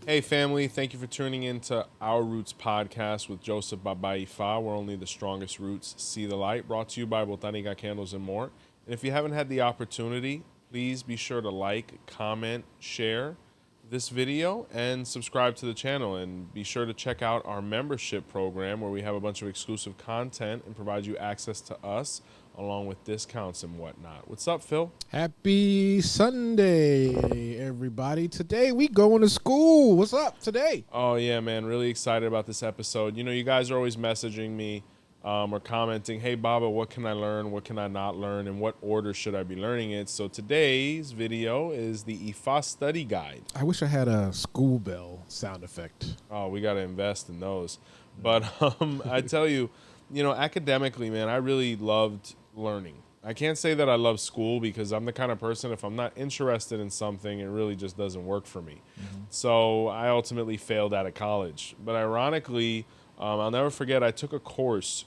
Hey family, thank you for tuning in to Our Roots podcast with Joseph Baba Ifa. We're only the strongest roots see the light, brought to you by Botánica candles and more. And if you haven't had the opportunity, please be sure to like, comment, share this video, and subscribe to the channel. And be sure to check out our membership program where we have a bunch of exclusive content and provide you access to us along with discounts and whatnot. What's up, Phil? Happy Sunday, everybody. Today we going to school. What's up today? Oh, yeah, man. Really excited about this episode. You know, you guys are always messaging me or commenting, hey, Baba, what can I learn? What can I not learn? In what order should I be learning it? So today's video is the 𝗲𝗲 study guide. I wish I had a school bell sound effect. Oh, we got to invest in those. But I tell you, you know, academically, man, I really loved learning. I can't say that I love school because I'm the kind of person, if I'm not interested in something, it really just doesn't work for me. So I ultimately failed out of college. But ironically, I'll never forget, I took a course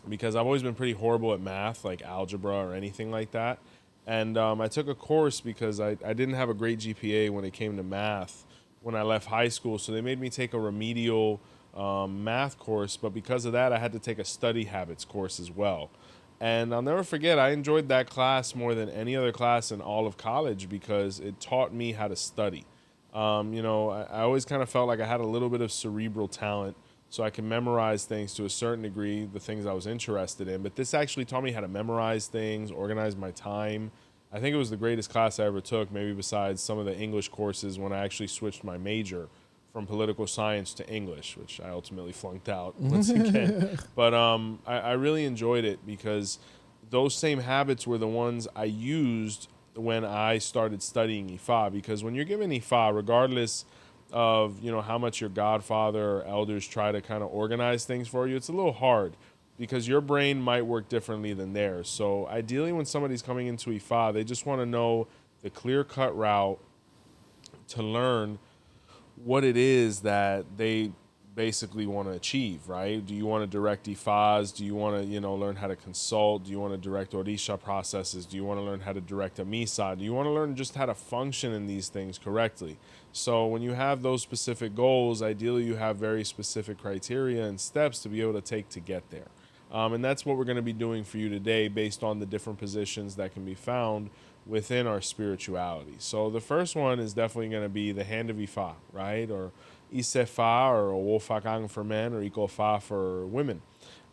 because I've always been pretty horrible at math, like algebra or anything like that. And I took a course because I didn't have a great GPA when it came to math when I left high school. So they made me take a remedial math course. But because of that, I had to take a study habits course as well. And I'll never forget, I enjoyed that class more than any other class in all of college because it taught me how to study. You know, I always kind of felt like I had a little bit of cerebral talent, so I can memorize things to a certain degree, the things I was interested in. But this actually taught me how to memorize things, organize my time. I think it was the greatest class I ever took, maybe besides some of the English courses when I actually switched my major from political science to English, which I ultimately flunked out once again. But I really enjoyed it because those same habits were the ones I used when I started studying 𝗲𝗲. Because when you're given 𝗲𝗲, regardless of, you know, how much your godfather or elders try to kind of organize things for you, it's a little hard because your brain might work differently than theirs. So ideally, when somebody's coming into 𝗲𝗲, they just want to know the clear-cut route to learn what it is that they basically want to achieve, right? Do you want to direct 𝗲𝗲s? Do you want to, you know, learn how to consult? Do you want to direct Orisha processes? Do you want to learn how to direct a Misa? Do you want to learn just how to function in these things correctly? So when you have those specific goals, ideally you have very specific criteria and steps to be able to take to get there. And that's what we're going to be doing for you today based on the different positions that can be found within our spirituality. So the first one is definitely going to be the hand of 𝗲𝗲, right? Or Isese or 𝗹𝗶𝗸𝗲 for men or 𝗃𝗶𝗱𝗲 for women.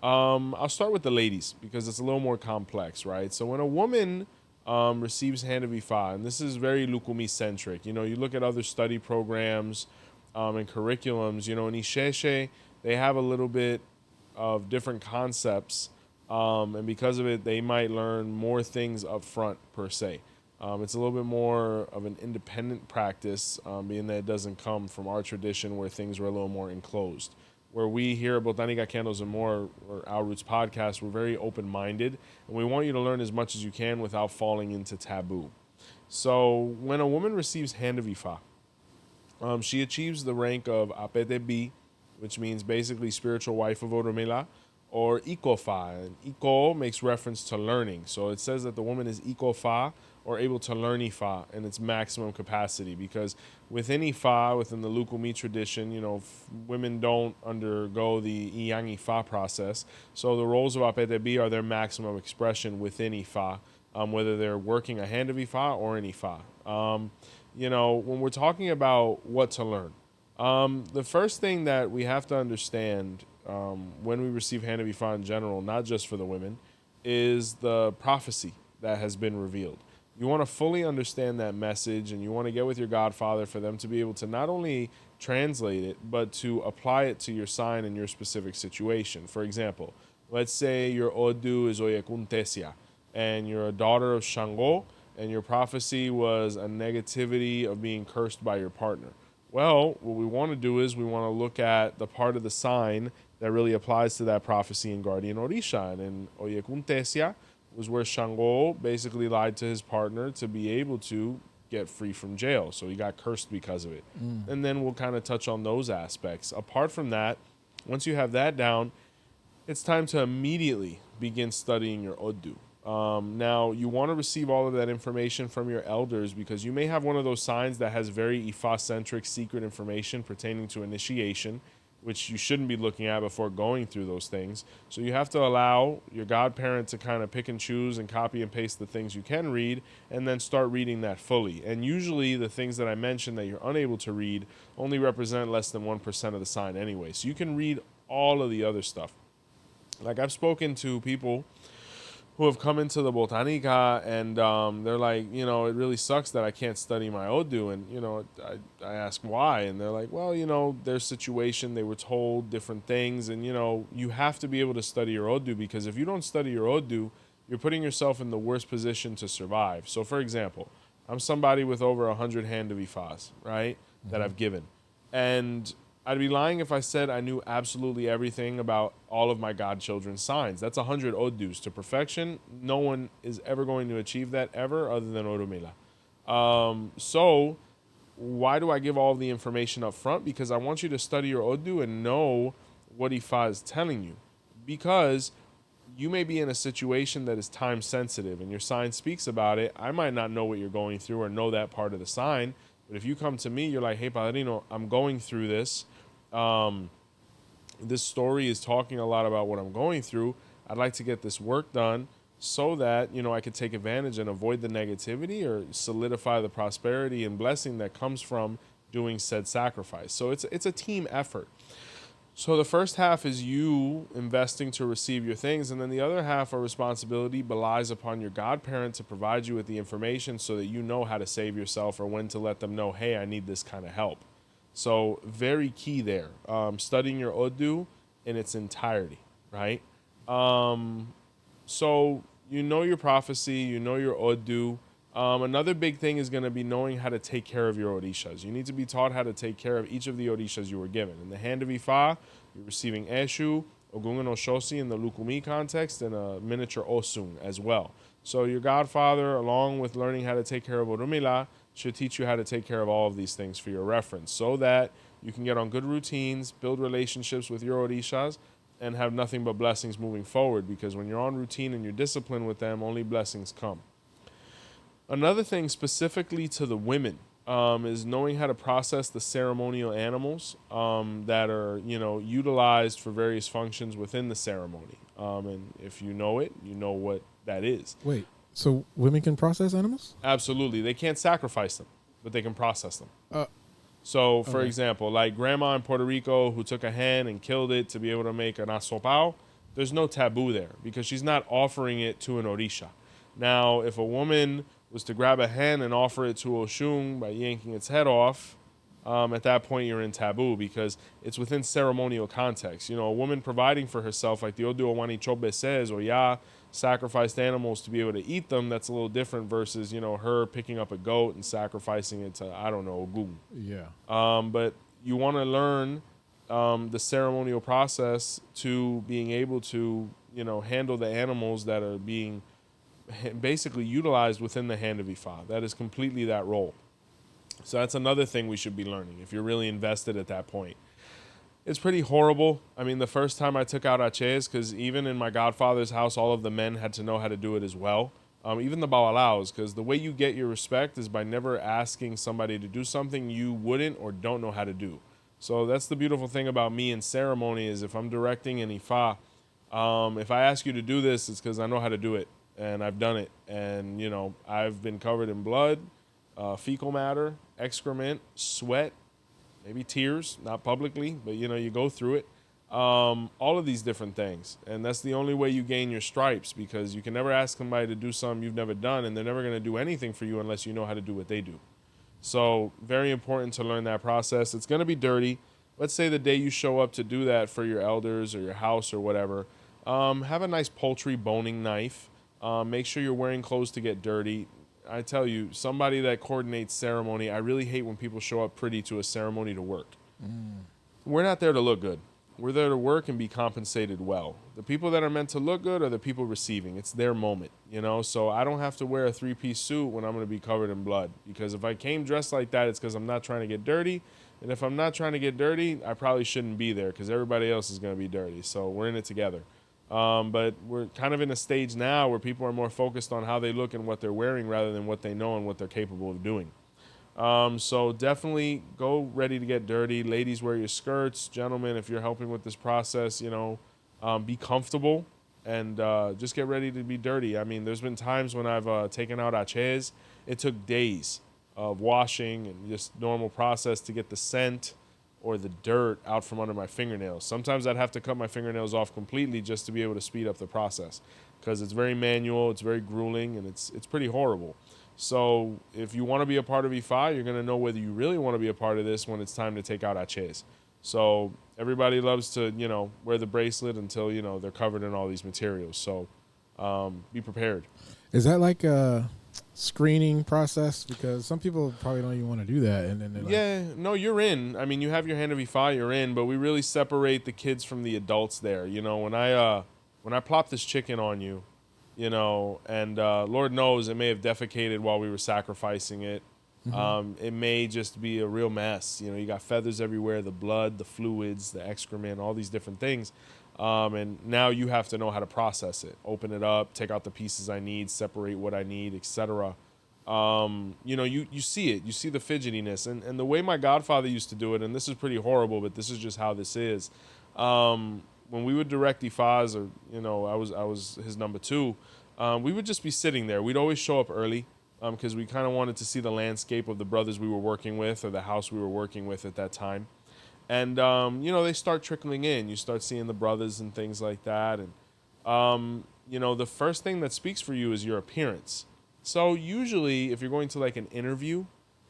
I'll start with the ladies because it's a little more complex, right? So when a woman receives hand of 𝗲𝗲, and this is very Lukumi centric, you know, you look at other study programs and curriculums, you know, in Isese, they have a little bit of different concepts. And because of it, they might learn more things up front, per se. It's a little bit more of an independent practice, being that it doesn't come from our tradition where things were a little more enclosed. Where we here at Botánica Candles and More, or Our Roots podcast, we're very open-minded, and we want you to learn as much as you can without falling into taboo. So when a woman receives hand of 𝗲𝗲, she achieves the rank of 𝗵𝗶𝗸𝗲, which means basically spiritual wife of 𝗃𝗲𝗍, or 𝗃𝗶𝗱𝗲. And 𝗃𝗏 makes reference to learning. So it says that the woman is 𝗃𝗶𝗱, or able to learn 𝗲𝗲 in its maximum capacity. Because within 𝗲𝗲, within the Lukumi tradition, you know, women don't undergo the 𝗲𝗲 process. So the roles of 𝗵𝗶𝗸𝗲 are their maximum expression within 𝗲𝗲, whether they're working a hand of 𝗲𝗲 or an 𝗲𝗲. You know, when we're talking about what to learn, the first thing that we have to understand when we receive hand of 𝗲𝗲 in general, not just for the women, is the prophecy that has been revealed. You want to fully understand that message, and you want to get with your godfather for them to be able to not only translate it, but to apply it to your sign and your specific situation. For example, let's say your Odu is 𝘃𝗶𝗱𝗲𝗁, and you're a daughter of Shango, and your prophecy was a negativity of being cursed by your partner. Well, what we want to do is we want to look at the part of the sign that really applies to that prophecy in guardian Orisha. And in 𝘃𝗶𝗱𝗲𝗁 was where Shango basically lied to his partner to be able to get free from jail. So he got cursed because of it. And then we'll kind of touch on those aspects. Apart from that, once you have that down, it's time to immediately begin studying your Odu. Now, you want to receive all of that information from your elders because you may have one of those signs that has very Ifa-centric secret information pertaining to initiation, which you shouldn't be looking at before going through those things. So you have to allow your godparent to kind of pick and choose and copy and paste the things you can read and then start reading that fully. And usually the things that I mentioned that you're unable to read only represent less than 1% of the sign anyway. So you can read all of the other stuff. Like, I've spoken to people who have come into the Botánica and they're like, you know, it really sucks that I can't study my Odu. And, you know, I ask why. And they're like, well, you know, their situation, they were told different things. And, you know, you have to be able to study your Odu because if you don't study your Odu, you're putting yourself in the worst position to survive. So, for example, I'm somebody with over 100 hand of Ifas, right, that I've given. And I'd be lying if I said I knew absolutely everything about all of my godchildren's signs. That's 100 Odus to perfection. No one is ever going to achieve that ever other than 𝗿𝗲𝗍𝗲. So why do I give all the information up front? Because I want you to study your Odu and know what Ifa is telling you. Because you may be in a situation that is time sensitive and your sign speaks about it. I might not know what you're going through or know that part of the sign. But if you come to me, you're like, hey, Padrino, I'm going through this. This story is talking a lot about what I'm going through. I'd like to get this work done so that, you know, I could take advantage and avoid the negativity or solidify the prosperity and blessing that comes from doing said sacrifice. So it's a team effort. So the first half is you investing to receive your things, and then the other half of responsibility relies upon your godparent to provide you with the information so that you know how to save yourself or when to let them know, hey, I need this kind of help. So very key there. Studying your Odu in its entirety, right? So you know your prophecy, you know your Odu. Another big thing is going to be knowing how to take care of your Orishas. You need to be taught how to take care of each of the Orishas you were given. In the hand of Ifa, you're receiving Eshu, Ogun and Oshosi in the Lukumi context, and a miniature Osun as well. So your godfather, along with learning how to take care of 𝗿𝗲𝗍𝗲, should teach you how to take care of all of these things for your reference so that you can get on good routines, build relationships with your Orishas, and have nothing but blessings moving forward, because when you're on routine and you're disciplined with them, only blessings come. Another thing specifically to the women is knowing how to process the ceremonial animals that are, you know, utilized for various functions within the ceremony. And if you know it, you know what that is. Wait, so women can process animals? Absolutely. They can't sacrifice them, but they can process them. So, for example, like grandma in Puerto Rico who took a hen and killed it to be able to make an 𝗃𝗏𝗍𝗏, there's no taboo there because she's not offering it to an Orisha. Now, if a woman was to grab a hen and offer it to Oshun by yanking its head off, at that point you're in taboo because it's within ceremonial context. You know, a woman providing for herself, like the Odu Owani Chobe says, or Ya sacrificed animals to be able to eat them, that's a little different versus, you know, her picking up a goat and sacrificing it to, I don't know, Ogun. Yeah. But you want to learn the ceremonial process to being able to, you know, handle the animals that are being basically utilized within the hand of Ifa. That is completely that role. So that's another thing we should be learning if you're really invested at that point. It's pretty horrible. I mean, the first time I took out 𝗀𝗍𝗶𝗍, because even in my godfather's house, all of the men had to know how to do it as well. Even the Babalawos, because the way you get your respect is by never asking somebody to do something you wouldn't or don't know how to do. So that's the beautiful thing about me in ceremony is if I'm directing an Ifa, if I ask you to do this, it's because I know how to do it. And I've done it. And, you know, I've been covered in blood, fecal matter, excrement, sweat, maybe tears, not publicly, but, you know, you go through it. All of these different things. And that's the only way you gain your stripes, because you can never ask somebody to do something you've never done, and they're never going to do anything for you unless you know how to do what they do. So very important to learn that process. It's going to be dirty. Let's say the day you show up to do that for your elders or your house or whatever, have a nice poultry boning knife. Make sure you're wearing clothes to get dirty. I tell you, somebody that coordinates ceremony, I really hate when people show up pretty to a ceremony to work. We're not there to look good. We're there to work and be compensated well. The people that are meant to look good are the people receiving. It's their moment, you know? So I don't have to wear a three-piece suit when I'm going to be covered in blood, because if I came dressed like that, it's because I'm not trying to get dirty And if I'm not trying to get dirty, I probably shouldn't be there because everybody else is going to be dirty. So we're in it together. But we're kind of in a stage now where people are more focused on how they look and what they're wearing rather than what they know and what they're capable of doing. So definitely go ready to get dirty. Ladies, wear your skirts. Gentlemen, if you're helping with this process, be comfortable and just get ready to be dirty. I mean, there's been times when I've taken out 𝗀𝗃𝗃𝗍. It took days of washing and just normal process to get the scent or the dirt out from under my fingernails. Sometimes I'd have to cut my fingernails off completely just to be able to speed up the process because it's very manual, it's very grueling, and it's pretty horrible. So if you want to be a part of 𝗲𝗏, you're going to know whether you really want to be a part of this when it's time to take out 𝗀𝗃𝗃𝗍. So everybody loves to, wear the bracelet until, they're covered in all these materials. So be prepared. Is that like a screening process? Because some people probably don't even want to do that. And then yeah, no, you're in. I mean, you have your hand of 𝗲𝗏, you're in, but we really separate the kids from the adults there. When I plop this chicken on you, and Lord knows it may have defecated while we were sacrificing it. It may just be a real mess. You got feathers everywhere, the blood, the fluids, the excrement, all these different things. And now you have to know how to process it, open it up, take out the pieces I need, separate what I need, etc. You see it, you see the fidgetiness and the way my godfather used to do it. And this is pretty horrible, but this is just how this is. When we would direct 𝗲𝗏s, or I was his number two, we would just be sitting there. We'd always show up early because we kind of wanted to see the landscape of the brothers we were working with or the house we were working with at that time. And they start trickling in. You start seeing the brothers and things like that. And the first thing that speaks for you is your appearance. So usually, if you're going to like an interview,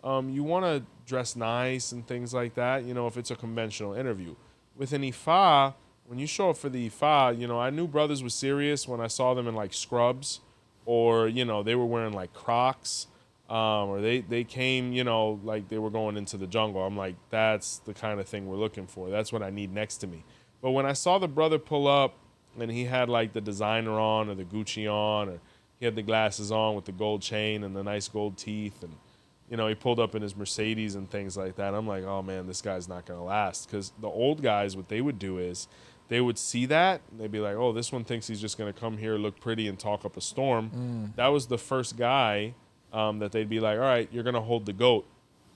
you want to dress nice and things like that. If it's a conventional interview. With an 𝗲𝗏, when you show up for the 𝗲𝗏, I knew brothers were serious when I saw them in like scrubs, or they were wearing like Crocs, or they came, like they were going into the jungle. I'm like, that's the kind of thing we're looking for. That's what I need next to me. But when I saw the brother pull up and he had like the designer on or the 𝘀𝗶𝗱𝗏 on, or he had the glasses on with the gold chain and the nice gold teeth, and he pulled up in his Mercedes and things like that. I'm like, oh man, this guy's not gonna last. Because the old guys, what they would do is they would see that and they'd be like, oh, this one thinks he's just gonna come here, look pretty, and talk up a storm. That was the first guy that they'd be like, all right, you're gonna hold the goat.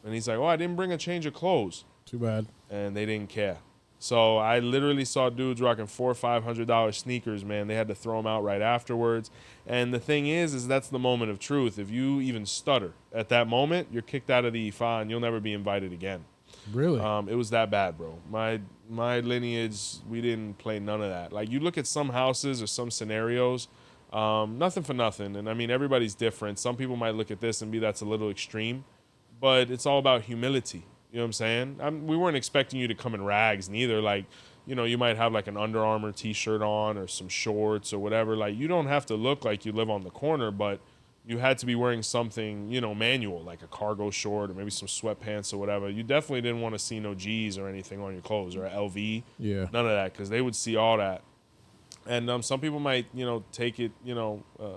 And he's like, oh, I didn't bring a change of clothes. Too bad. And they didn't care. So I literally saw dudes rocking $400 or $500 sneakers, man. They had to throw them out right afterwards. And the thing is that's the moment of truth. If you even stutter at that moment, you're kicked out of the 𝗲𝗏 and you'll never be invited again. Really? It was that bad, bro. My lineage, we didn't play none of that. Like, you look at some houses or some scenarios, nothing for nothing. And I mean, everybody's different. Some people might look at this and be that's a little extreme, but it's all about humility. You know what I'm saying? We weren't expecting you to come in rags neither. Like, you might have like an Under Armour t-shirt on or some shorts or whatever. Like, you don't have to look like you live on the corner, but you had to be wearing something, manual, like a cargo short or maybe some sweatpants or whatever. You definitely didn't want to see no G's or anything on your clothes, or 𝗿𝗏𝗶. Yeah. None of that, because they would see all that. And some people might, take it,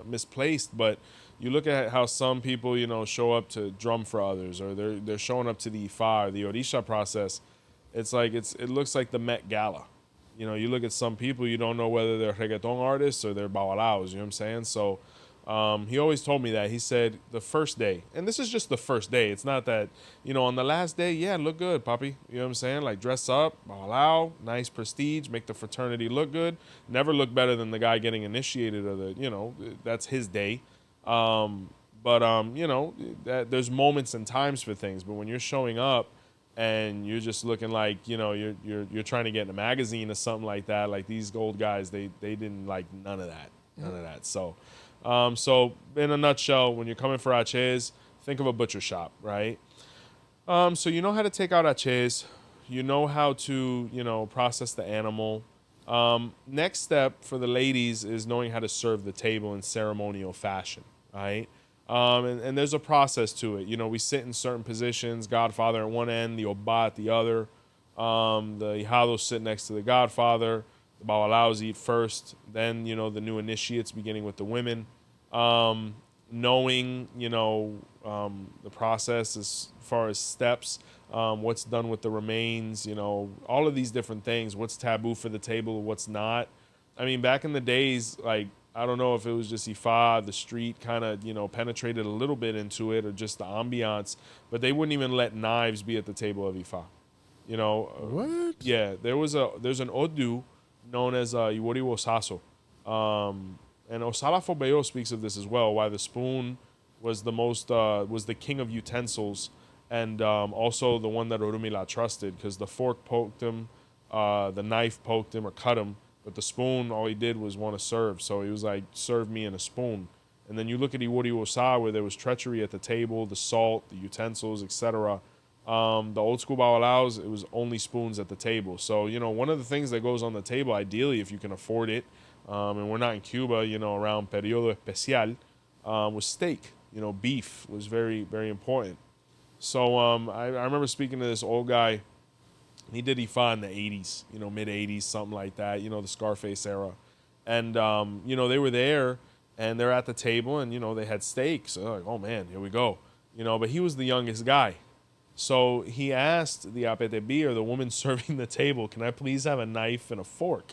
misplaced, but you look at how some people, show up to drum for others, or they're showing up to the 𝗲𝗏 or the Orisha process. It's like it looks like the Met Gala. You look at some people, you don't know whether they're reggaeton artists or they're Babalawos. You know what I'm saying? So he always told me that. He said the first day, and this is just the first day. It's not that, on the last day, yeah, look good, papi. You know what I'm saying? Like, dress up, Babalawo, nice prestige, make the fraternity look good. Never look better than the guy getting initiated, or that's his day. There's moments and times for things. But when you're showing up and you're just looking like, you're trying to get in a magazine or something like that, like these old guys, they didn't like none of that. None of that. So in a nutshell, when you're coming for 𝗀𝗃𝗃𝗍, think of a butcher shop, right? So you know how to take out 𝗀𝗃𝗃𝗍. You know how to, process the animal. Next step for the ladies is knowing how to serve the table in ceremonial fashion, right? And there's a process to it. We sit in certain positions, Godfather at one end, the 𝗿𝗶𝗸𝗲 at the other. The 𝗲𝗏𝗿𝗲s sit next to the Godfather. The Babalawos eat first, then, the new initiates, beginning with the women. Knowing, the process as far as steps, what's done with the remains, you know, all of these different things, what's taboo for the table, what's not. I mean, back in the days, like, I don't know if it was just Ifa, the street kind of, you know, penetrated a little bit into it or just the ambiance, but they wouldn't even let knives be at the table of Ifa. You know, What? yeah, there's an Odu known as 𝗃𝗶𝗱𝗲𝗄𝗃. And 𝘃𝗶𝗱𝗃 speaks of this as well, why the spoon was was the king of utensils, and also the one that Orunmila trusted, because the fork poked him, the knife poked him or cut him, but the spoon, all he did was want to serve. So he was like, serve me in a spoon. And then you look at 𝗃𝗶𝗱𝗲, where there was treachery at the table, the salt, the utensils, etc. The old school Babalaos, it was only spoons at the table. So, you know, one of the things that goes on the table, ideally, if you can afford it, and we're not in Cuba, you know, around periodo especial, was steak. You know, beef was very, very important. So I remember speaking to this old guy. He did Ifa in the 80s, you know, mid 80s, something like that, you know, the Scarface era. And, you know, they were there and they're at the table and, you know, they had steak. So they're like, oh man, here we go. You know, but he was the youngest guy. So he asked the 𝗹𝗶𝗸𝗶, or the woman serving the table, can I please have a knife and a fork?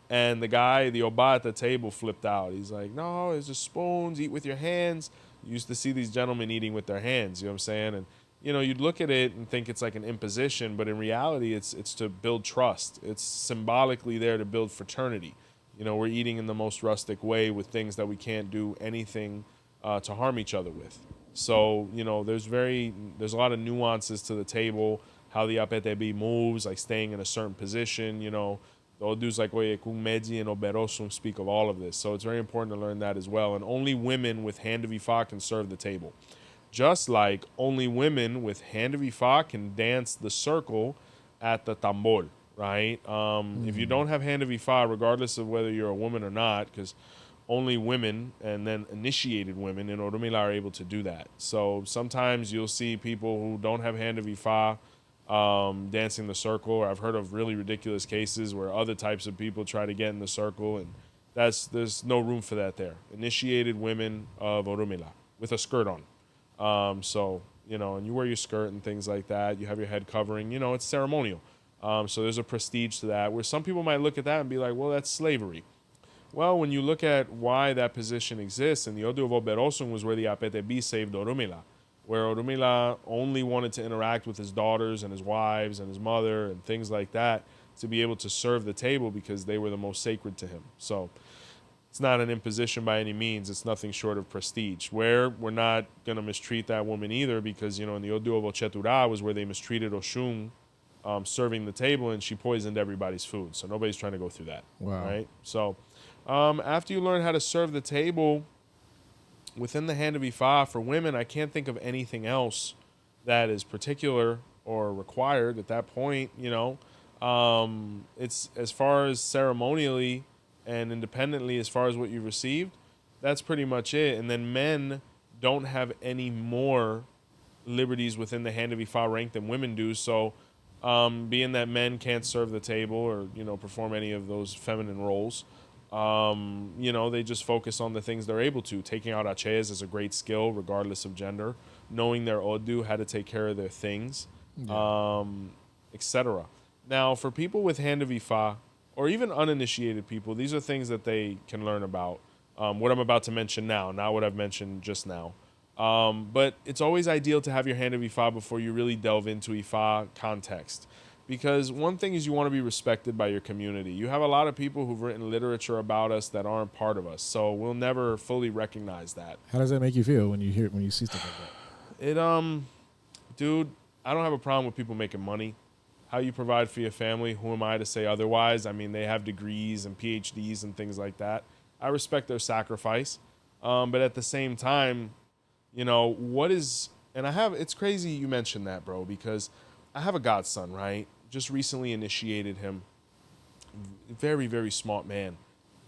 And the guy, the Oba at the table, flipped out. He's like, no, it's just spoons, eat with your hands. You used to see these gentlemen eating with their hands, you know what I'm saying? And, you know, you'd look at it and think it's like an imposition, but in reality, it's to build trust. It's symbolically there to build fraternity. You know, we're eating in the most rustic way with things that we can't do anything to harm each other with. So, you know, there's a lot of nuances to the table, how the 𝗹𝗶𝗸𝗶 moves, like staying in a certain position, you know. The old dudes like 𝗃𝗶𝗱𝗲𝗁 and 𝗿𝗶𝗸𝗁 speak of all of this. So it's very important to learn that as well. And only women with hand of Ifa can serve the table. Just like only women with hand of Ifa can dance the circle at the tambor, right? If you don't have hand of Ifa, regardless of whether you're a woman or not, because only women and then initiated women in Orunmila are able to do that. So sometimes you'll see people who don't have hand of Ifa dancing the circle. I've heard of really ridiculous cases where other types of people try to get in the circle, and there's no room for that there. Initiated women of Orunmila with a skirt on. So, you know, and you wear your skirt and things like that. You have your head covering. You know, it's ceremonial. So there's a prestige to that, where some people might look at that and be like, well, that's slavery. Well, when you look at why that position exists, and the Odu of 𝗃𝗶𝗱𝗃 was where the 𝗹𝗶𝗸𝗶 saved Orunmila, where Orunmila only wanted to interact with his daughters and his wives and his mother and things like that to be able to serve the table because they were the most sacred to him. So it's not an imposition by any means. It's nothing short of prestige. Where we're not going to mistreat that woman either, because, you know, in the Odu of 𝗃𝗲𝗏 was where they mistreated Oshun serving the table, and she poisoned everybody's food. So nobody's trying to go through that. Wow. Right? So after you learn how to serve the table within the hand of Ifa for women, I can't think of anything else that is particular or required at that point. You know, it's as far as ceremonially and independently, as far as what you've received, that's pretty much it. And then men don't have any more liberties within the hand of Ifa rank than women do. So being that men can't serve the table or, you know, perform any of those feminine roles, you know, they just focus on the things they're able to. Taking out 𝗪𝗊𝗋𝗋 is a great skill, regardless of gender. Knowing their Odu, how to take care of their things, etc. Now, for people with hand of Ifa, or even uninitiated people, these are things that they can learn about. What I'm about to mention now, not what I've mentioned just now. But it's always ideal to have your hand of Ifa before you really delve into Ifa context. Because one thing is, you want to be respected by your community. You have a lot of people who've written literature about us that aren't part of us, so we'll never fully recognize that. How does that make you feel when you see stuff like that? Dude, I don't have a problem with people making money. How you provide for your family, who am I to say otherwise? I mean, they have degrees and PhDs and things like that. I respect their sacrifice. But at the same time, you know, it's crazy you mentioned that, bro, because I have a godson, right? Just recently initiated him. Very, very smart man.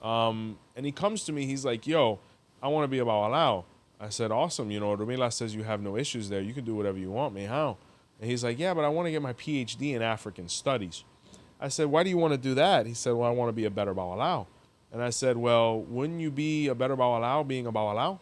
And he comes to me, he's like, yo, I want to be a Babalawo. I said, awesome. You know, Rumila says you have no issues there. You can do whatever you want, man. How? And he's like, yeah, but I want to get my PhD in African studies. I said, why do you want to do that? He said, well, I want to be a better Babalawo. And I said, well, wouldn't you be a better Babalawo being a Babalawo?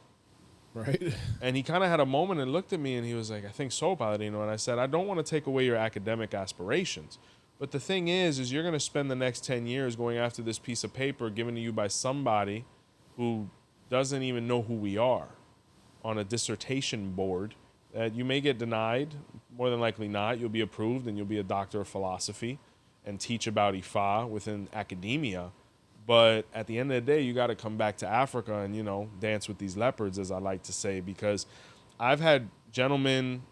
Right. And he kind of had a moment and looked at me and he was like, I think so, Paladino. And I said, I don't want to take away your academic aspirations. But the thing is you're going to spend the next 10 years going after this piece of paper given to you by somebody who doesn't even know who we are on a dissertation board. You may get denied, more than likely not. You'll be approved and you'll be a doctor of philosophy and teach about Ifa within academia. But at the end of the day, you got to come back to Africa and, dance with these leopards, as I like to say, because I've had gentlemen,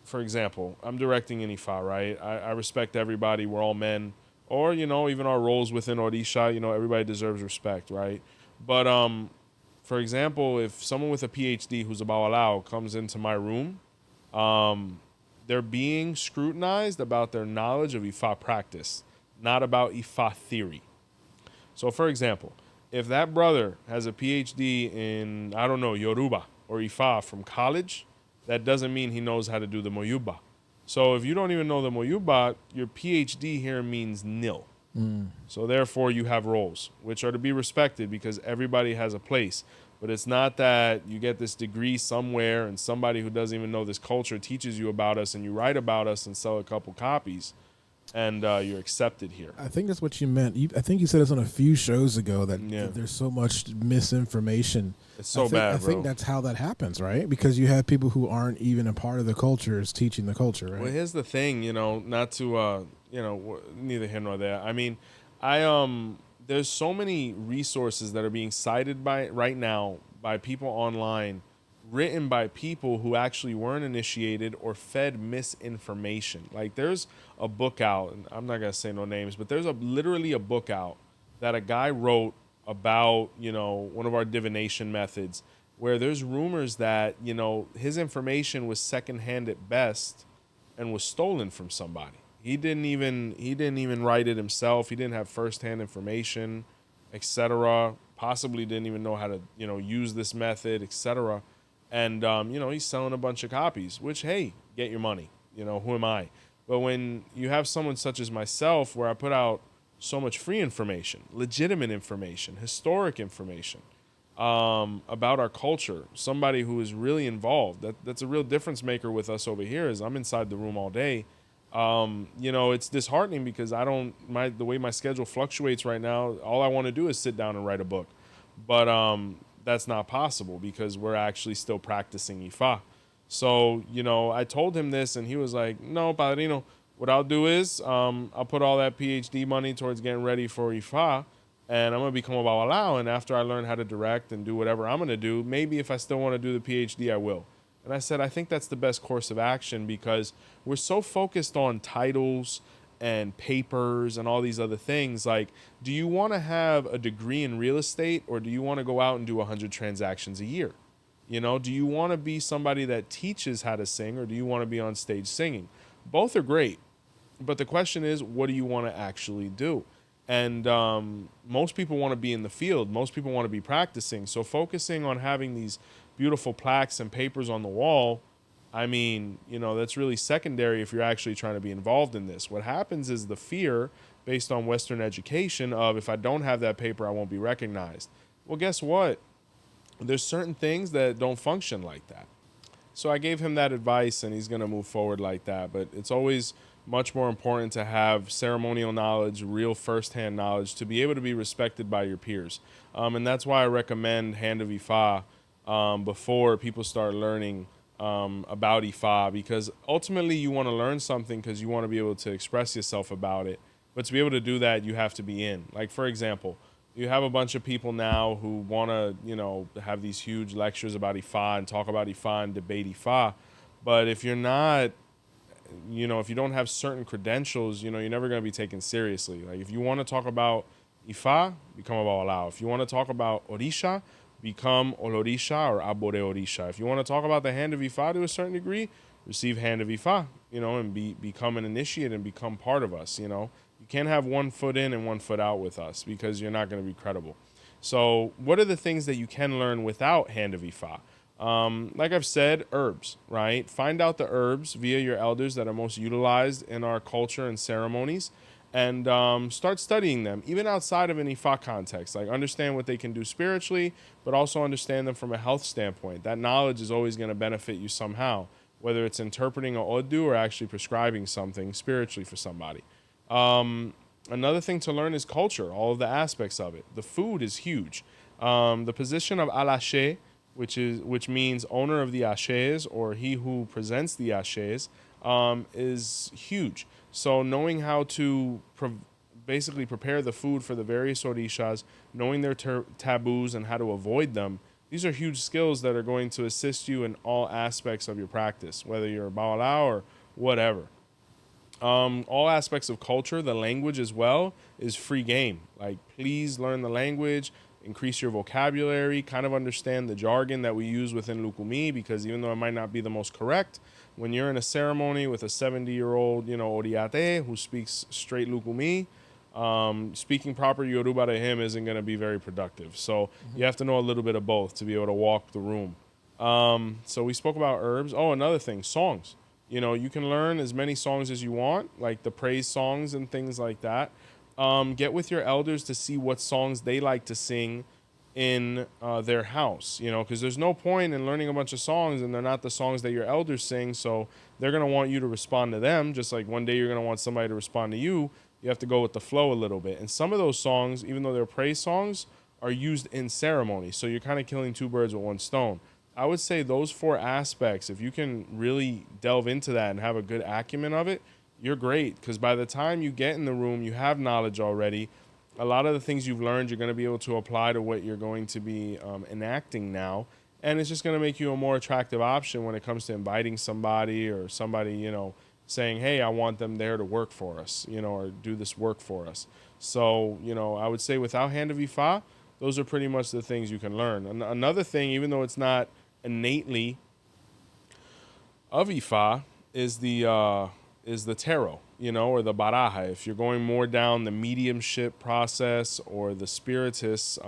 for example, I'm directing in Ifa, right? I respect everybody. We're all men. Or, even our roles within Orisha, everybody deserves respect, right? But, for example, if someone with a PhD who's a Babalawo comes into my room, they're being scrutinized about their knowledge of Ifa practice, not about Ifa theory. So, for example, if that brother has a PhD in, I don't know, Yoruba or Ifa from college, that doesn't mean he knows how to do the Moyuba. So if you don't even know the Moyuba, your PhD here means nil. So therefore you have roles, which are to be respected because everybody has a place. But it's not that you get this degree somewhere and somebody who doesn't even know this culture teaches you about us and you write about us and sell a couple copies and you're accepted here. I think that's what you meant. I think you said this on a few shows ago that there's so much misinformation. It's so bad, I think that's how that happens, right? Because you have people who aren't even a part of the culture is teaching the culture, right? Well, here's the thing, not to, neither here nor there. I mean, there's so many resources that are being cited right now by people online, written by people who actually weren't initiated or fed misinformation. Like there's a book out, and I'm not gonna say no names, but there's literally a book out that a guy wrote about, one of our divination methods, where there's rumors that, his information was secondhand at best and was stolen from somebody. He didn't even write it himself. He didn't have firsthand information, etc. Possibly didn't even know how to, use this method, etc. And, he's selling a bunch of copies, which, hey, get your money. Who am I? But when you have someone such as myself, where I put out so much free information, legitimate information, historic information about our culture, somebody who is really involved, that's a real difference maker with us over here is I'm inside the room all day. It's disheartening because the way my schedule fluctuates right now, all I want to do is sit down and write a book. But that's not possible because we're actually still practicing Ifa. So, I told him this and he was like, no, Padrino, what I'll do is I'll put all that PhD money towards getting ready for Ifa and I'm going to become a Babalawo. And after I learn how to direct and do whatever I'm going to do, maybe if I still want to do the PhD, I will. And I said, I think that's the best course of action because we're so focused on titles and papers and all these other things. Like, do you want to have a degree in real estate or do you want to go out and do 100 transactions a year? Do you want to be somebody that teaches how to sing or do you want to be on stage singing? Both are great. But the question is, what do you want to actually do? And most people want to be in the field. Most people want to be practicing. So focusing on having these beautiful plaques and papers on the wall, I mean, that's really secondary if you're actually trying to be involved in this. What happens is the fear based on Western education of if I don't have that paper, I won't be recognized. Well, guess what? There's certain things that don't function like that. So I gave him that advice and he's going to move forward like that. But it's always much more important to have ceremonial knowledge, real firsthand knowledge to be able to be respected by your peers. And that's why I recommend Hand of Ifa before people start learning about Ifa, because ultimately you want to learn something because you want to be able to express yourself about it. But to be able to do that, you have to be in. Like, for example, you have a bunch of people now who want to, have these huge lectures about Ifa and talk about Ifa and debate Ifa. But if you're not, if you don't have certain credentials, you're never going to be taken seriously. Like, if you want to talk about Ifa, become a Babalawo. If you want to talk about Orisha, become Orisha or 𝗹𝗶𝗸𝗲. If you want to talk about the Hand of Ifa to a certain degree, receive Hand of Ifa, and become an initiate and become part of us, You can't have one foot in and one foot out with us because you're not going to be credible. So what are the things that you can learn without Hand of Ifa? Like I've said, herbs, right? Find out the herbs via your elders that are most utilized in our culture and ceremonies and start studying them, even outside of an Ifa context. Like understand what they can do spiritually, but also understand them from a health standpoint. That knowledge is always going to benefit you somehow, whether it's interpreting a Odu or actually prescribing something spiritually for somebody. Another thing to learn is culture, all of the aspects of it. The food is huge. The position of Alashe, which means owner of the ashes, or he who presents the ashes, is huge. So knowing how to basically prepare the food for the various orishas, knowing their taboos and how to avoid them, these are huge skills that are going to assist you in all aspects of your practice, whether you're a Babalawo or whatever. All aspects of culture, the language as well, is free game. Like, please learn the language, increase your vocabulary, kind of understand the jargon that we use within Lukumi, because even though it might not be the most correct, when you're in a ceremony with a 70-year-old, Oriate who speaks straight Lukumi, speaking proper Yoruba to him isn't going to be very productive. So you have to know a little bit of both to be able to walk the room. So we spoke about herbs. Oh, another thing, songs. You can learn as many songs as you want, like the praise songs and things like that. Get with your elders to see what songs they like to sing in their house, because there's no point in learning a bunch of songs and they're not the songs that your elders sing. So they're going to want you to respond to them, just like one day you're going to want somebody to respond to you. You have to go with the flow a little bit. And some of those songs, even though they're praise songs, are used in ceremony. So you're kind of killing two birds with one stone. I would say those four aspects, if you can really delve into that and have a good acumen of it, you're great. Because by the time you get in the room, you have knowledge already. A lot of the things you've learned, you're going to be able to apply to what you're going to be enacting now. And it's just going to make you a more attractive option when it comes to inviting somebody or somebody, saying, hey, I want them there to work for us, or do this work for us. So, I would say without Hand of Ifa, those are pretty much the things you can learn. Another thing, even though it's not innately of Ifa, is the tarot, or the baraja. If you're going more down the mediumship process or the spiritist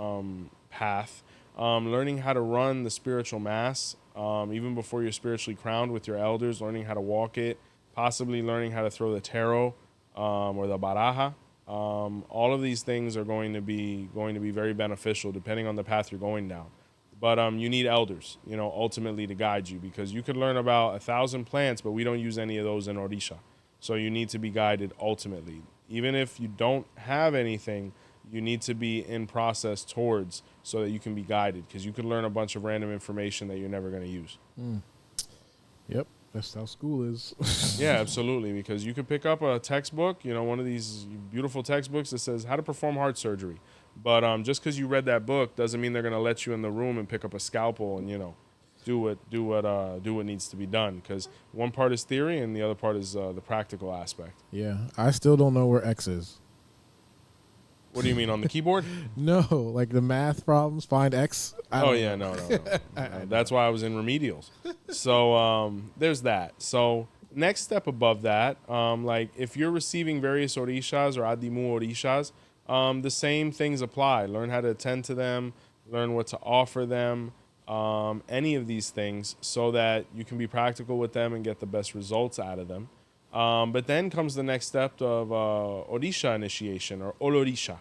path, learning how to run the spiritual mass, even before you're spiritually crowned with your elders, learning how to walk it, possibly learning how to throw the tarot or the baraja. All of these things are going to be very beneficial depending on the path you're going down. But you need elders, ultimately to guide you, because you could learn about 1,000 plants, but we don't use any of those in Orisha. So you need to be guided ultimately. Even if you don't have anything, you need to be in process towards so that you can be guided, because you could learn a bunch of random information that you're never going to use. Yep, that's how school is. Yeah, absolutely, because you could pick up a textbook, one of these beautiful textbooks that says how to perform heart surgery. But just because you read that book doesn't mean they're going to let you in the room and pick up a scalpel and, do what needs to be done. Because one part is theory and the other part is the practical aspect. Yeah, I still don't know where X is. What do you mean, on the keyboard? No, like the math problems, find X. No. That's why I was in remedials. So there's that. So next step above that, like if you're receiving various orishas or adimu orishas, the same things apply. Learn how to attend to them, learn what to offer them, any of these things, so that you can be practical with them and get the best results out of them. But then comes the next step of Orisha initiation, or Olorisha.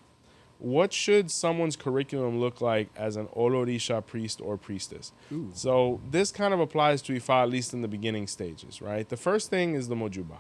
What should someone's curriculum look like as an Olorisha priest or priestess? Ooh. So this kind of applies to Ifa, at least in the beginning stages, right? The first thing is the Mojuba.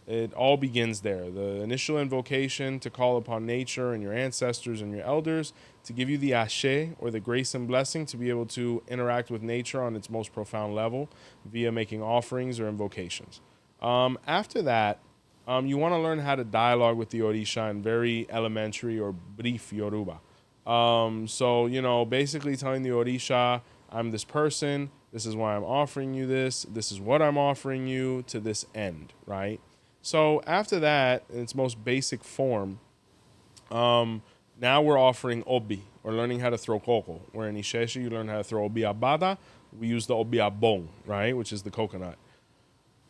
It all begins there. The initial invocation to call upon nature and your ancestors and your elders to give you the ashe, or the grace and blessing, to be able to interact with nature on its most profound level via making offerings or invocations. After that, you want to learn how to dialogue with the Orisha in very elementary or brief Yoruba. So, basically telling the Orisha, I'm this person, this is why I'm offering you this is what I'm offering you to this end, right? So after that, in its most basic form, now we're offering obi, or learning how to throw coco. Where in Isese, you learn how to throw obi abada. We use the 𝗿𝗶𝗶𝗍, right, which is the coconut.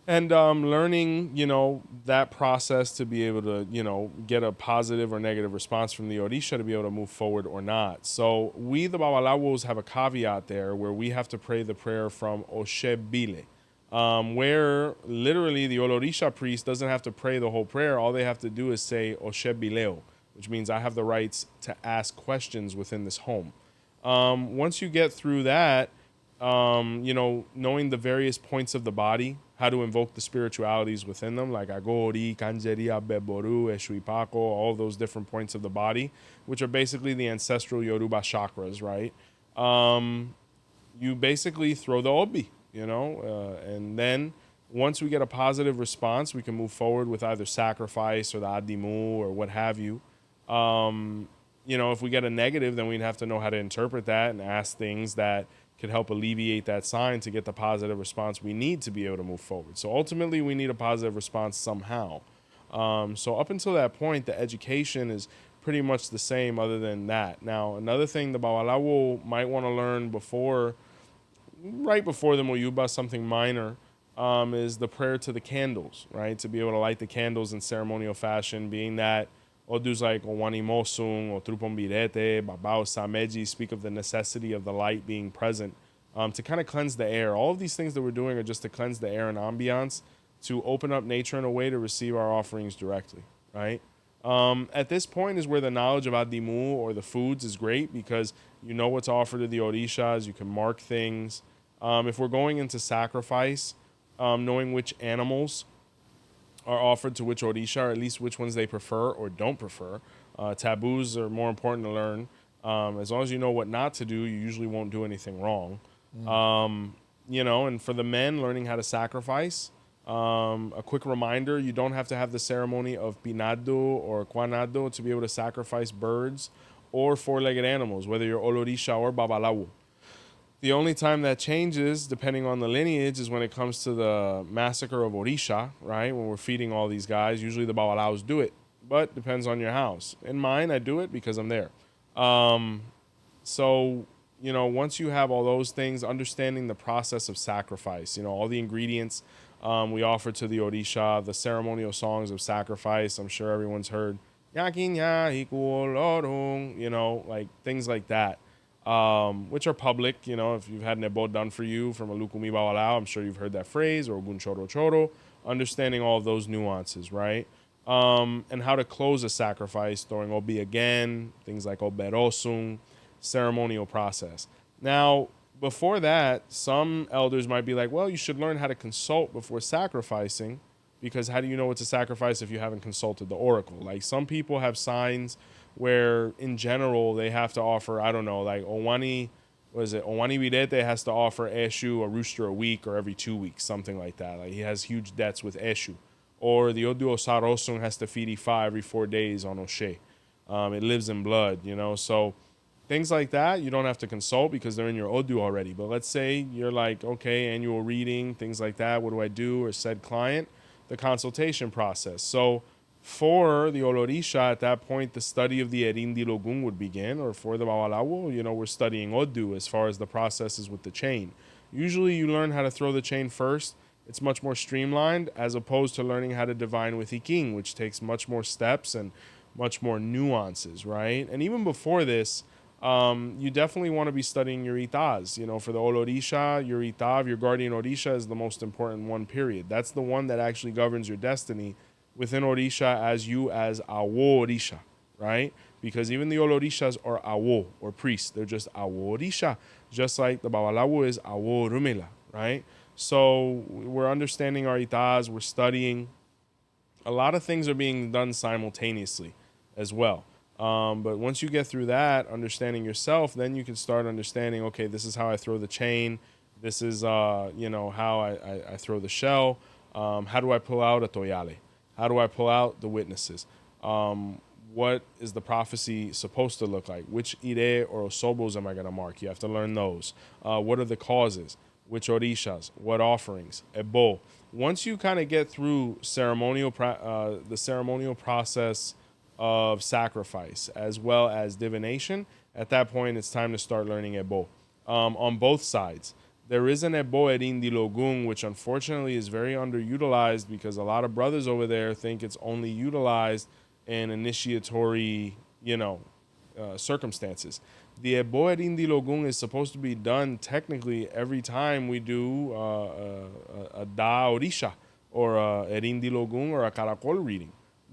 And learning, that process to be able to, get a positive or negative response from the Orisha to be able to move forward or not. So we, the Babalawos, have a caveat there where we have to pray the prayer from 𝘃𝗶𝗱𝗁. where literally the Orisha priest doesn't have to pray the whole prayer. All they have to do is say 𝘃𝗶𝗱𝗏, which means I have the rights to ask questions within this home. Once you get through that, knowing the various points of the body, how to invoke the spiritualities within them, like 𝗃𝗶𝗿𝗄, 𝘃𝗶𝗱𝗏, 𝘃𝗶𝗱𝗏, all of those different points of the body, which are basically the ancestral Yoruba chakras, right? You basically throw the obi, and then once we get a positive response, we can move forward with either sacrifice or the adimu or what have you. If we get a negative, then we'd have to know how to interpret that and ask things that could help alleviate that sign to get the positive response we need to be able to move forward. So ultimately, we need a positive response somehow. So up until that point, the education is pretty much the same other than that. Now, another thing the Babalawo might want to learn right before the Moyuba, something minor, is the prayer to the candles, right? To be able to light the candles in ceremonial fashion, being that Odu's like 𝗃𝗏𝗍𝗁 or 𝘃𝗶𝗱𝗏𝗍𝗁, 𝗏𝗏𝗍𝗁 speak of the necessity of the light being present to kind of cleanse the air. All of these things that we're doing are just to cleanse the air and ambiance, to open up nature in a way to receive our offerings directly, right? At this point is where the knowledge of adimu or the foods is great because you know what's offered to the orishas, you can mark things. If we're going into sacrifice, knowing which animals are offered to which orisha, or at least which ones they prefer or don't prefer. Taboos are more important to learn. As long as you know what not to do, you usually won't do anything wrong. And for the men, learning how to sacrifice. A quick reminder, you don't have to have the ceremony of pinado or quanado to be able to sacrifice birds or four-legged animals, whether you're olorisha or babalawo. The only time that changes, depending on the lineage, is when it comes to the massacre of Orisha, right? When we're feeding all these guys, usually the Babalawos do it, but depends on your house. In mine, I do it because I'm there. Once you have all those things, understanding the process of sacrifice, all the ingredients we offer to the Orisha, the ceremonial songs of sacrifice, I'm sure everyone's heard, like things like that. Which are public, if you've had 𝗃𝗏𝗍𝗏 done for you from a Lukumi Babalawo, I'm sure you've heard that phrase, or gun choro choro, understanding all of those nuances, right? And how to close a sacrifice, throwing obi again, things like 𝗿𝗶𝗸𝗏𝗁, ceremonial process. Now, before that, some elders might be like, well, you should learn how to consult before sacrificing, because how do you know what to sacrifice if you haven't consulted the oracle? Like some people have signs where in general they have to offer, I don't know, like 𝗃𝗏𝗏𝗏 has to offer 𝘃𝗏𝗄 a rooster a week or every 2 weeks, something like that. Like he has huge debts with 𝘃𝗄. Or the Odu Osarosun has to feed Ifa every 4 days on 𝘃𝗍. It lives in blood, so things like that you don't have to consult because they're in your Odu already. But let's say you're like, okay, annual reading, things like that, what do I do? Or said client, the consultation process. So for the Olorisha, at that point, the study of the 𝗃𝗏𝗍𝗁 would begin, or for the Babalawo, we're studying Odu as far as the processes with the chain. Usually you learn how to throw the chain first. It's much more streamlined as opposed to learning how to divine with 𝗃𝗏, which takes much more steps and much more nuances, right? And even before this, you definitely want to be studying your 𝗃𝗏𝗏s. For the Olorisha, your 𝗃𝗏𝗏, your guardian Orisha, is the most important one, period. That's the one that actually governs your destiny within Orisha as Awo Orisha, right? Because even the Olorishas are Awo, or priests. They're just Awo Orisha, just like the Babalawo is Awo Rumela, right? So we're understanding our 𝗃𝗏𝗏s, we're studying. A lot of things are being done simultaneously as well. But once you get through that, understanding yourself, then you can start understanding, okay, this is how I throw the chain. This is, how I throw the shell. How do I pull out a 𝗃𝗏𝗏𝗏? How do I pull out the witnesses? What is the prophecy supposed to look like? Which ire or osobos am I going to mark? You have to learn those. What are the causes? Which orishas? What offerings? Ebo. Once you kind of get through the ceremonial process of sacrifice as well as divination, at that point it's time to start learning Ebo. On both sides. There is an 𝗃𝗏𝗍𝗁 𝗃𝗏𝗏, which unfortunately is very underutilized because a lot of brothers over there think it's only utilized in initiatory, circumstances. The 𝗵𝗸𝗶𝗍 is supposed to be done technically every time we do a da Orisha or a 𝗵𝗍𝗶𝗍 or a caracol reading.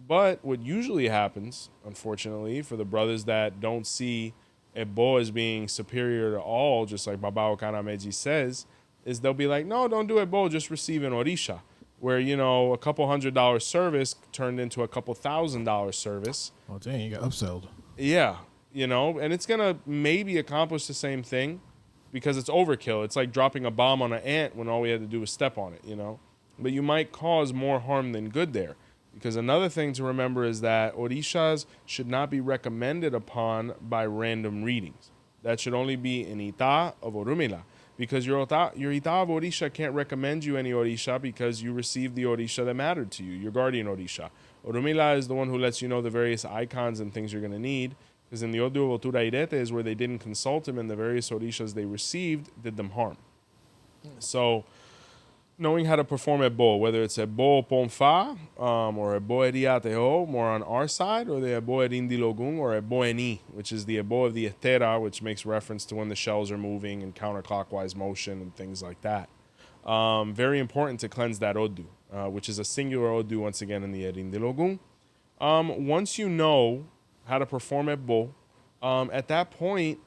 But what usually happens, unfortunately, for the brothers that don't see ebo as being superior to all, just like Baba Ifa says, is they'll be like, no, don't do ebo, just receive an Orisha. Where, you know, a couple $100 service turned into a couple $1,000 service. Oh, dang, you got upsold. Yeah, you know, and it's going to maybe accomplish the same thing because it's overkill. It's like dropping a bomb on an ant when all we had to do was step on it, you know. But you might cause more harm than good there. Because another thing to remember is that Orishas should not be recommended upon by random readings. That should only be an ita of Orunmila. Because your ita of Orisha can't recommend you any Orisha because you received the Orisha that mattered to you, your guardian Orisha. Orunmila is the one who lets you know the various icons and things you're going to need. Because in the 𝗿𝗲𝗿𝗲𝗍𝗃 is where they didn't consult him and the various Orishas they received did them harm. So knowing how to perform ebo, whether it's 𝗵𝗸𝗶𝗍𝗶 or 𝗵𝗶𝗸𝗶𝗍𝗃 more on our side, or the 𝗵𝗸𝗶𝗍𝗃 or 𝗵𝗸𝗍, which is the ebo of the 𝗃𝗃, which makes reference to when the shells are moving and counterclockwise motion and things like that. Very important to cleanse that odu, which is a singular odu once again in the 𝗵𝗍𝗶𝗍. Once you know how to perform ebo, at that point,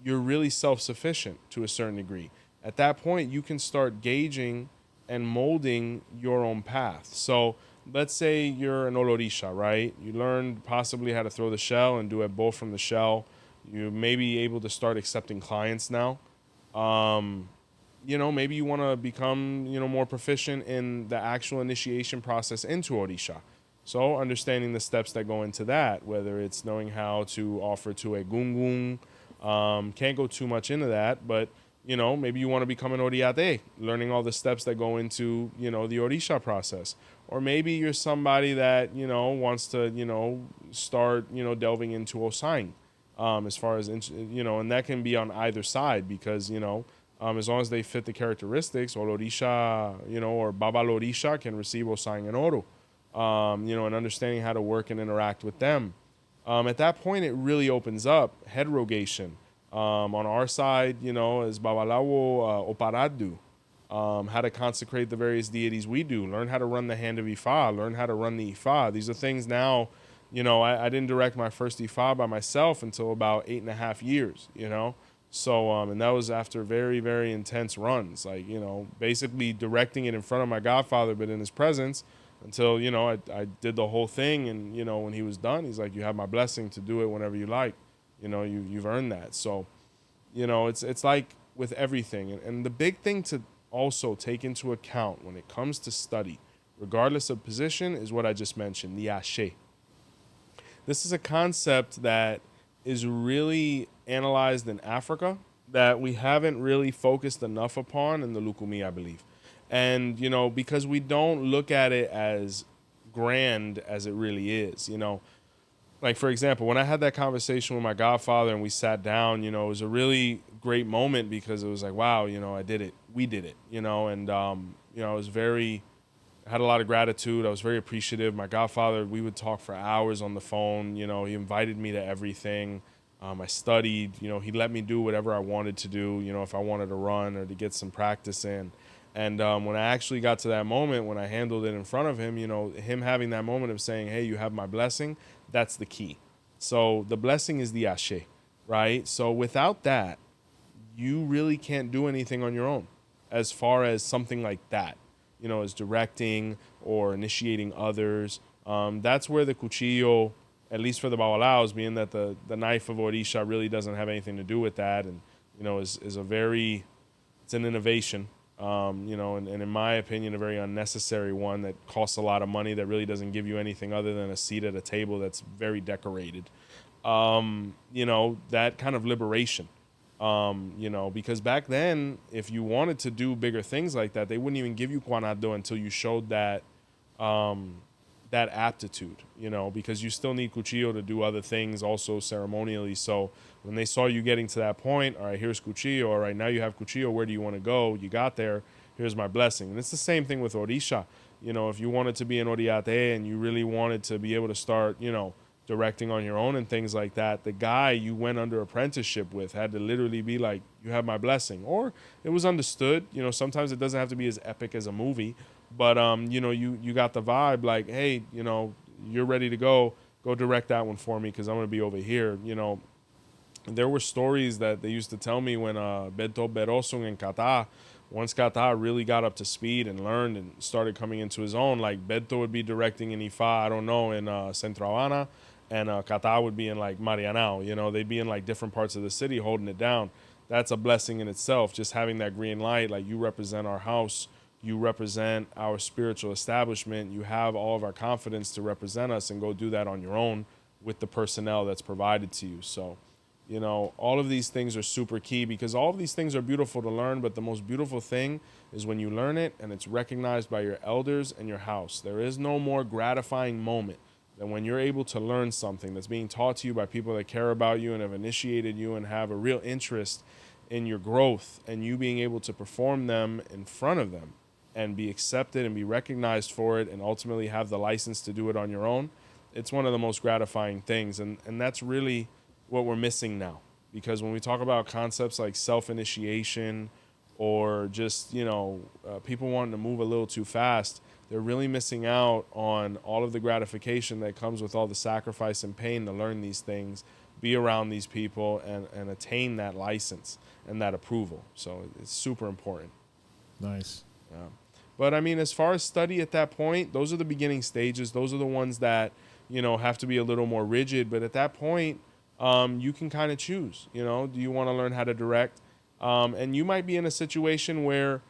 you're really self-sufficient to a certain degree. At that point, you can start gauging and molding your own path. So let's say you're an Olorisha, right? You learned possibly how to throw the shell and do a bow from the shell. You may be able to start accepting clients now. You know, maybe you want to become, you know, more proficient in the actual initiation process into Orisha. So understanding the steps that go into that, whether it's knowing how to offer to a gungun, can't go too much into that, but you know, maybe you want to become an Oriate, learning all the steps that go into, you know, the Orisha process. Or maybe you're somebody that, you know, wants to, you know, start, you know, delving into Osain, as far as, you know, and that can be on either side because, you know, as long as they fit the characteristics, Orisha, you know, or Babalawo can receive Osain and Oro, you know, and understanding how to work and interact with them. At that point, it really opens up heterogation. On our side, you know, as Babalawo 𝗿𝗶𝗸𝗲, how to consecrate the various deities we do, learn how to run the hand of Ifa, learn how to run the Ifa. These are things now, you know, I didn't direct my first Ifa by myself until about 8.5 years, you know. So, and that was after very, very intense runs, like, you know, basically directing it in front of my godfather, but in his presence until, you know, I did the whole thing. And, you know, when he was done, he's like, you have my blessing to do it whenever you like. You know, you've earned that. So, you know, it's like with everything. And the big thing to also take into account when it comes to study, regardless of position, is what I just mentioned, the ashe. This is a concept that is really analyzed in Africa that we haven't really focused enough upon in the Lukumi, I believe. And, you know, because we don't look at it as grand as it really is, you know. Like, for example, when I had that conversation with my godfather and we sat down, you know, it was a really great moment because it was like, wow, you know, I did it. We did it, you know, and, you know, I had a lot of gratitude. I was very appreciative. My godfather, we would talk for hours on the phone. You know, he invited me to everything. I studied, you know, he let me do whatever I wanted to do, you know, if I wanted to run or to get some practice in. And when I actually got to that moment, when I handled it in front of him, you know, him having that moment of saying, hey, you have my blessing, that's the key. So the blessing is the ashe, right? So without that, you really can't do anything on your own as far as something like that, you know, as directing or initiating others. That's where the cuchillo, at least for the Babalawos, being that the knife of Orisha really doesn't have anything to do with that, and, you know, it's an innovation. You know, and in my opinion, a very unnecessary one that costs a lot of money that really doesn't give you anything other than a seat at a table that's very decorated. You know, that kind of liberation, you know, because back then, if you wanted to do bigger things like that, they wouldn't even give you 𝗀𝗏𝗿𝗏 until you showed that, that aptitude, you know, because you still need cuchillo to do other things also ceremonially. So when they saw you getting to that point, all right, here's cuchillo. All right, now you have cuchillo. Where do you want to go? You got there. Here's my blessing. And it's the same thing with Orisha. You know, if you wanted to be an Oriate and you really wanted to be able to start, you know, directing on your own and things like that, the guy you went under apprenticeship with had to literally be like, you have my blessing. Or it was understood. You know, sometimes it doesn't have to be as epic as a movie, but you know, you got the vibe like, hey, you know, you're ready to go direct that one for me because I'm going to be over here. You know, there were stories that they used to tell me when 𝗿𝗶𝗸𝗶𝗲 in 𝗃𝗲, once 𝗃𝗲 really got up to speed and learned and started coming into his own, like 𝗿𝗲 would be directing in Ifa, I don't know, in Centro Habana, and 𝗃𝗲 would be in like Marianao. You know, they'd be in like different parts of the city holding it down. That's a blessing in itself, just having that green light. Like, you represent our house, you represent our spiritual establishment, you have all of our confidence to represent us and go do that on your own with the personnel that's provided to you. So, you know, all of these things are super key because all of these things are beautiful to learn, but the most beautiful thing is when you learn it and it's recognized by your elders and your house. There is no more gratifying moment than when you're able to learn something that's being taught to you by people that care about you and have initiated you and have a real interest in your growth, and you being able to perform them in front of them and be accepted and be recognized for it and ultimately have the license to do it on your own. It's one of the most gratifying things. And that's really what we're missing now, because when we talk about concepts like self-initiation or just, you know, people wanting to move a little too fast, they're really missing out on all of the gratification that comes with all the sacrifice and pain to learn these things, be around these people, and attain that license and that approval. So it's super important. Nice. Yeah. But I mean, as far as study at that point, those are the beginning stages. Those are the ones that, you know, have to be a little more rigid. But at that point, you can kind of choose, you know, do you want to learn how to direct? And you might be in a situation where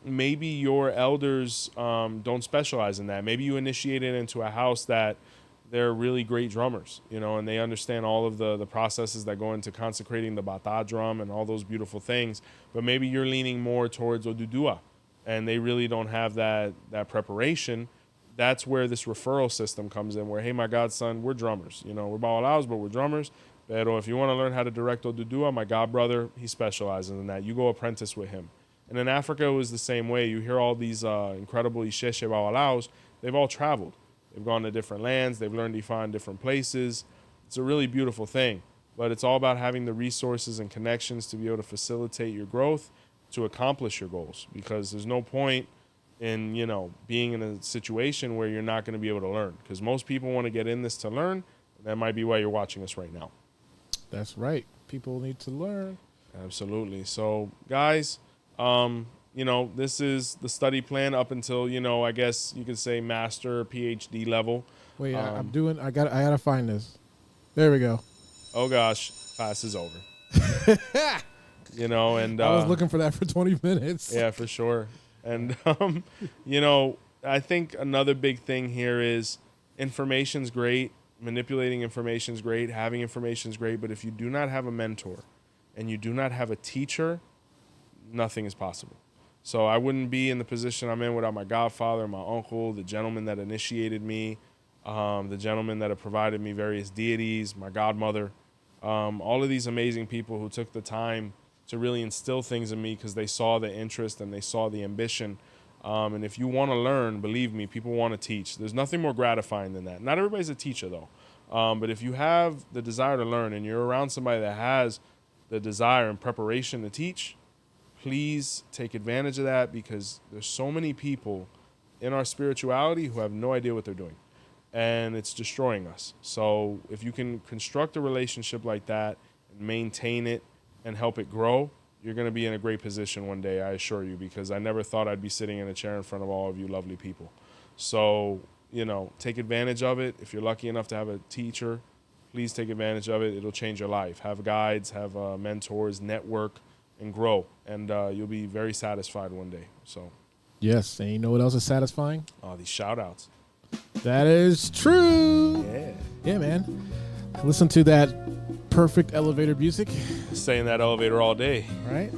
maybe your elders don't specialize in that. Maybe you initiated into a house that they're really great drummers, you know, and they understand all of the processes that go into consecrating the bata drum and all those beautiful things. But maybe you're leaning more towards 𝗿𝗲𝗍, and they really don't have that preparation. That's where this referral system comes in, where, hey, my godson, we're drummers. You know, we're Babalawos, but we're drummers. Pero if you want to learn how to direct 𝗿𝗲𝗍, my god brother, he specializes in that. You go apprentice with him. And in Africa, it was the same way. You hear all these incredible 𝘃𝗶𝗱𝗏 Babalawos. They've all traveled. They've gone to different lands. They've learned Ifa in different places. It's a really beautiful thing. But it's all about having the resources and connections to be able to facilitate your growth, to accomplish your goals. Because there's no point in, you know, being in a situation where you're not going to be able to learn. Because most people want to get in this to learn. And that might be why you're watching us right now. That's right. People need to learn. Absolutely. So, guys, you know, this is the study plan up until, you know, I guess you could say master, PhD level. Wait, I gotta find this. There we go. Oh gosh, class is over. You know, and I was looking for that for 20 minutes. Yeah, for sure. And you know, I think another big thing here is information's great, manipulating information's great, having information's great, but if you do not have a mentor and you do not have a teacher, nothing is possible. So I wouldn't be in the position I'm in without my godfather, my uncle, the gentleman that initiated me, the gentleman that have provided me various deities, my godmother, all of these amazing people who took the time to really instill things in me because they saw the interest and they saw the ambition. And if you want to learn, believe me, people want to teach. There's nothing more gratifying than that. Not everybody's a teacher, though. But if you have the desire to learn and you're around somebody that has the desire and preparation to teach, please take advantage of that, because there's so many people in our spirituality who have no idea what they're doing, and it's destroying us. So if you can construct a relationship like that and maintain it and help it grow, you're going to be in a great position one day, I assure you, because I never thought I'd be sitting in a chair in front of all of you lovely people. So, you know, take advantage of it. If you're lucky enough to have a teacher, please take advantage of it. It'll change your life. Have guides, have mentors, network, and grow, and you'll be very satisfied one day. So, yes, and you know what else is satisfying? These shout outs. That is true. Yeah, man. Listen to that perfect elevator music. Stay in that elevator all day. Right?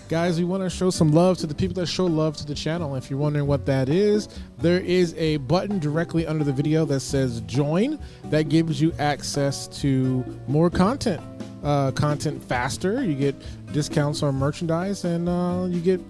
Guys, we want to show some love to the people that show love to the channel. If you're wondering what that is, there is a button directly under the video that says join. That gives you access to more content. Content faster. You get discounts on merchandise, and you get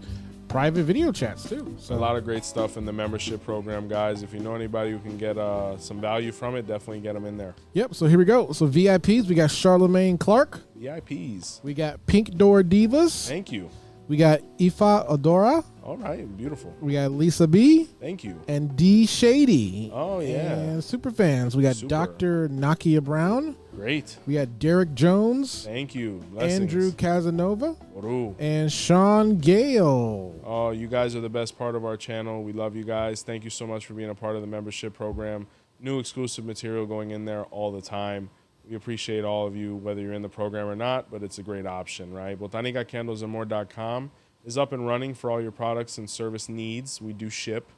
private video chats too. A So lot of great stuff in the membership program, guys. If you know anybody who can get some value from it, definitely get them in there. yep. So here we go. So VIPs, we got Charlemagne Clark. VIPs. We got Pink Door Divas. Thank you. We got 𝗃𝗏𝗿𝗲. All right, beautiful. We got Lisa B. Thank you. And D Shady. Oh, yeah. And super fans. We got Super. Dr. Nakia Brown. Great. We got Derek Jones. Thank you. Blessings. Andrew Casanova. Oru. And Sean Gale. Oh, you guys are the best part of our channel. We love you guys. Thank you so much for being a part of the membership program. New exclusive material going in there all the time. We appreciate all of you, whether you're in the program or not, but it's a great option, right? Botanicacandlesandmore.com is up and running for all your products and service needs. We do ship.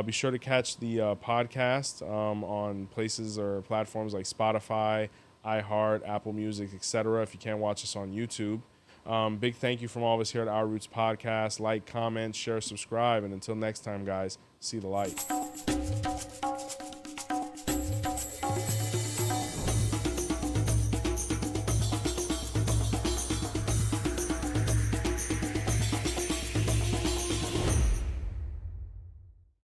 Be sure to catch the podcast on places or platforms like Spotify, iHeart, Apple Music, etc. if you can't watch us on YouTube. Big thank you from all of us here at Our Roots Podcast. Like, comment, share, subscribe, and until next time, guys, see the light.